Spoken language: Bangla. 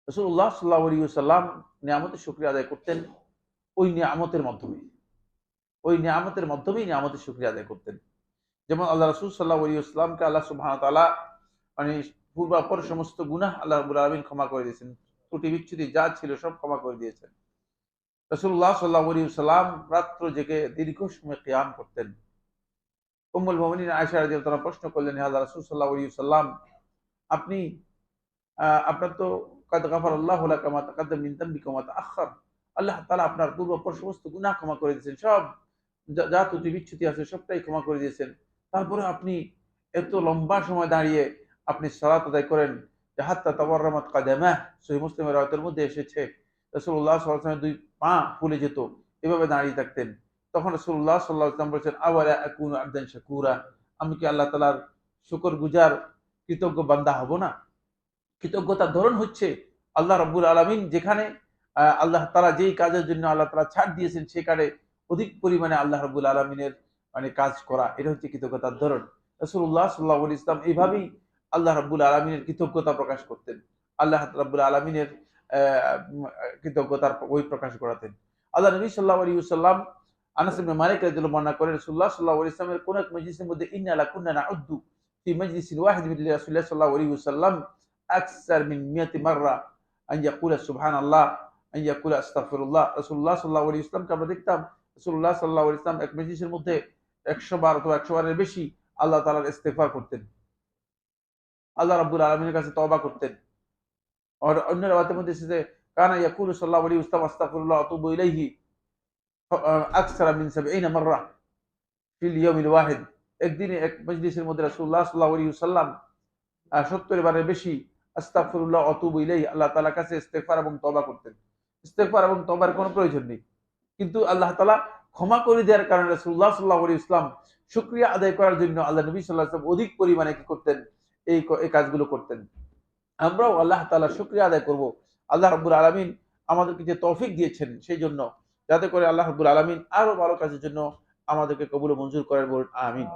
রাসূলুল্লাহ সাল্লাল্লাহু আলাইহি ওয়াসাল্লাম নিয়ামতের শুকরিয়া আদায় করতেন ওই নিয়ামতের মাধ্যমে। ওই নিয়ামতের মাধ্যমেই নিয়ামতের শুকরিয়া আদায় করতেন। যেমন আল্লাহ রাসূল সাল্লাল্লাহু আলাইহি ওয়াসাল্লামকে আল্লাহ সুবহানাহু ওয়া তাআলা মানে পূর্বাপর সমস্ত গুনাহ আল্লাহ রাব্বুল আলামিন ক্ষমা করে দিয়েছেন। ত্রুটি বিচ্যুতি যা ছিল সব ক্ষমা করে দিয়েছেন। রাসূলুল্লাহ সাল্লাল্লাহু আলাইহি ওয়াসাল্লাম রাত্র জেগে দীর্ঘ সময় কিয়াম করতেন। উম্মুল মুমিনিন আয়েশা রাদিয়াল্লাহু তাআলা প্রশ্ন করলেন, হে আল্লাহর রাসূল সাল্লাল্লাহু আলাইহি ওয়াসাল্লাম, আপনি আপনার তো কাদ গাফারাল্লাহু লাকা মা তাকাদ্দাম মিন যামবিকা ওয়া মা তাআখার। আল্লাহ তাআলা আপনার পূর্বাপর সমস্ত গুনাহ ক্ষমা করে দিয়েছেন। সব যা ত্রুটি বিচ্যুতি আছে সবটাই ক্ষমা করে দিয়েছেন। তারপরে আপনি এত লম্বা সময় দাঁড়িয়ে আপনি সালাত আদায় করেন যে হাত্তা তাওয়াররামাত কাদামাহ। সহিহ মুসলিমের রাওয়ায়াতের মধ্যে এসেছে রাসূলুল্লাহ সাল্লাল্লাহু আলাইহি ওয়াসাল্লামের দুই পা ফুলে যেত। এভাবে দাঁড়িয়ে থাকতেন। তখন রাসূলুল্লাহ সাল্লাল্লাহু আলাইহি ওয়াসাল্লাম বলেছেন, আওয়ালা আকুনু আবদান শাকুরা। আমি কি আল্লাহ তাআলার শুকরগুজার কৃতজ্ঞ বান্দা হব না? কৃতজ্ঞতার ধরন হচ্ছে আল্লাহ রাব্বুল আলামিন যেখানে আল্লাহ তাআলা যেই কাজের জন্য আল্লাহ তাআলা ছাড় দিয়েছেন সেখানে অধিক পরিমাণে আল্লাহ রাব্বুল আলামিনের কাজ করা। এটা হচ্ছে কৃতজ্ঞতার ধরন। রাসূলুল্লাহ সাল্লাল্লাহু আলাইহি ওয়াসাল্লাম এভাবেই আল্লাহ রাব্বুল আলামিনের কৃতজ্ঞতা প্রকাশ করতেন। আল্লাহ রাব্বুল আলামিনের কৃতজ্ঞতার প্রকাশ করাতেন। আল্লাহ নবী সাল্লাল্লাহু আলাইহি ওয়াসাল্লাম আনাস ইবনে মালিক রাদিয়াল্লাহু বর্ণনা করেন রাসূলুল্লাহ সাল্লাল্লাহু আলাইহি ওয়াসাল্লামের কোন এক মজলিসের মধ্যে ইন্না লাকুন্না নাউদ্দু ফি মাজলিসিন ওয়াহিদ মিন রাসূলিল্লাহ সাল্লাল্লাহু আলাইহি ওয়াসাল্লাম আকসার মিন 100 মাররা আন ইয়াকুলা সুবহানাল্লাহ আন ইয়াকুলা আস্তাগফিরুল্লাহ। রাসূলুল্লাহ সাল্লাল্লাহু আলাইহি ওয়াসাল্লামকে আমরা দেখতাম রাসূলুল্লাহ সাল্লাল্লাহু আলাইহি ওয়াসাল্লাম এক মজলিসের মধ্যে 100 বার অথবা 100 বারের বেশি আল্লাহ তাআলার ইস্তিগফার করতেন। আল্লাহ রাব্বুল আলামিনের কাছে তওবা করতেন। আর অন্য রাওয়ায়াতের মধ্যে এসেছে কানা ইয়াকুলু সাল্লাল্লাহু আলাইহি ওয়াসাল্লাম আস্তাগফিরুল্লাহ ওয়া আতুবু ইলাইহি আকসারা মিন 70 মাররা ফিল ইয়াউমিল ওয়াহিদ। একদিনে এক মজলিসের মধ্যে রাসূলুল্লাহ সাল্লাল্লাহু আলাইহি ওয়াসাল্লাম 70 বারের বেশি আস্তাগফিরুল্লাহ ওয়া আতুবু ইলাইহি আল্লাহ তাআলার কাছে ইস্তিগফার এবং তওবা করতেন। ইস্তিগফার এবং তওবার কোনো প্রয়োজন নেই। কিন্তু আল্লাহ তাআলা ক্ষমা করে দেওয়ার কারণে রাসূলুল্লাহ সাল্লাল্লাহু আলাইহি ওয়াসাল্লাম শুকরিয়া আদায় করার জন্য আল্লাহ নবী সাল্লাল্লাহু আলাইহি ওয়াসাল্লাম অধিক পরিমাণে কি করতেন? এই কাজগুলো করতেন। আমরাও আল্লাহ তাআলার শুকরিয়া আদায় করব। আল্লাহ রাব্বুল আলামিন আমাদেরকে যে তৌফিক দিয়েছেন সেইজন্য, যাতে করে আল্লাহ রাব্বুল আলামিন আরো ভালো কাজের জন্য আমাদেরকে কবুল ও মঞ্জুর করেন বলুন আমিন।